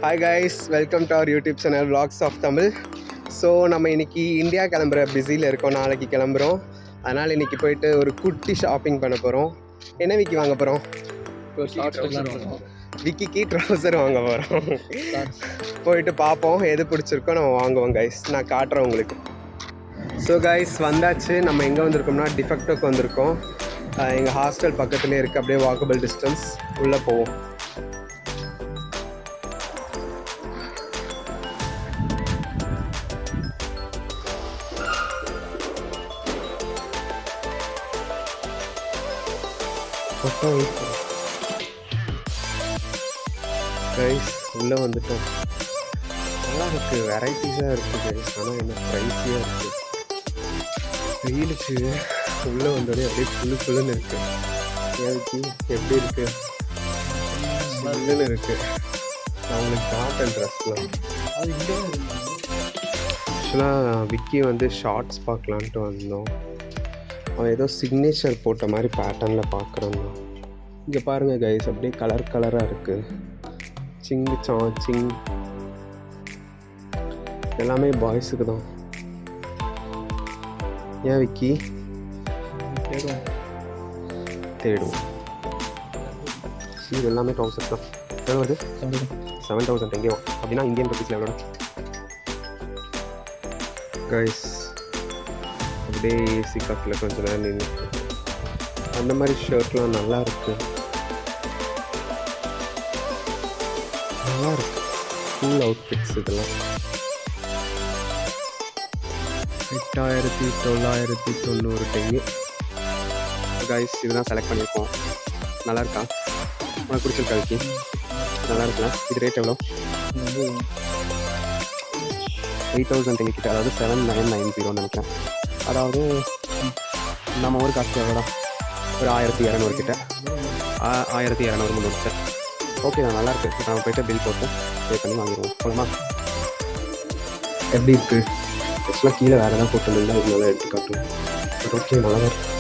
Hi guys, welcome to our YouTube channel vlogs of Tamil. So நம்ம இன்றைக்கி India கிளம்புற பிஸியில் இருக்கோம். நாளைக்கு கிளம்புறோம். அதனால் இன்றைக்கி போயிட்டு ஒரு குட்டி ஷாப்பிங் பண்ண போகிறோம். என்ன விக்கி வாங்க போகிறோம்? விக்கிக்கு ட்ரௌசர் வாங்க போகிறோம். போயிட்டு பார்ப்போம், எது பிடிச்சிருக்கோ நம்ம வாங்குவோம் கைஸ். நான் காட்டுறேன் உங்களுக்கு. ஸோ கைஸ் வந்தாச்சு. நம்ம எங்கே வந்திருக்கோம்னா டிஃபெக்டோக்கு வந்திருக்கோம். எங்கள் ஹாஸ்டல் பக்கத்துலேயே இருக்குது. அப்படியே வாக்கபிள் டிஸ்டன்ஸ். உள்ளே போவோம். கைஸ் உள்ளே வந்துட்டோம். நல்லா இருக்குது, வெரைட்டிஸாக இருக்குது கைஸ். ஆனால் என்ன ப்ரைஸியாக இருக்குது. வெயிலுக்கு உள்ளே வந்தோடனே அப்படியே குழுன்னு இருக்குது. ஏதுக்கு எப்படி இருக்குது? குழுன்னு இருக்குது. நான் உங்களுக்கு காட்டன் ட்ரெஸ்லாம் ஆக்சுவலாக விக்கி வந்து ஷார்ட்ஸ் பார்க்கலான்ட்டு வந்தோம். அவன் ஏதோ சிக்னேச்சர் போட்ட மாதிரி பேட்டர்னில் பார்க்குறோம். இங்கே பாருங்கள் கைஸ், அப்படியே கலராக இருக்குது. சிங்கு சிங் எல்லாமே பாய்ஸுக்கு தான். ஏன் விக்கி? தேடும். இது எல்லாமே ட்ரௌசர்ஸ் தான். எவ்வளோ வருது? 7,000 எங்கேயும். அப்படின்னா இந்தியன் ருபீஸில் எவ்வளோ கைஸ்? அப்படியே ஏசி காட்டில் கொஞ்சம் நேரம் நின்று அந்த மாதிரி ஷர்ட்லாம் நல்லா இருக்கு. நல்லா இருக்கு. கூல் அவுட்ஃபிட்ஸ் இதெல்லாம் 8,990 கைஸ். இதுதான் செலக்ட் பண்ணியிருக்கோம். நல்லா இருக்கா? உனக்கு பிடிச்சிருக்கா விக்கி? நல்லா இருக்குல்ல? இது ரேட் எவ்வளோ? 8,000 கிட்ட, அதாவது 7,990 நினைக்கிறேன். அதாவது நம்ம ஊர் காசு எவ்வளோ? ஒரு 1,200 கிட்ட, 1,200-300 கிட்ட. ஓகே தான், நல்லாயிருக்கு. இப்போ நம்ம போய்ட்டு பில் போட்டு பே பண்ணி வாங்கிடுவோம். போகலாமா? எப்படி இருக்குது? ஆக்சுவலாக கீழே வேறு எதாவது போட்டுருந்தா இதனால எடுத்து காட்டுவோம். பட் ஓகே, நல்லா தான் இருக்குது.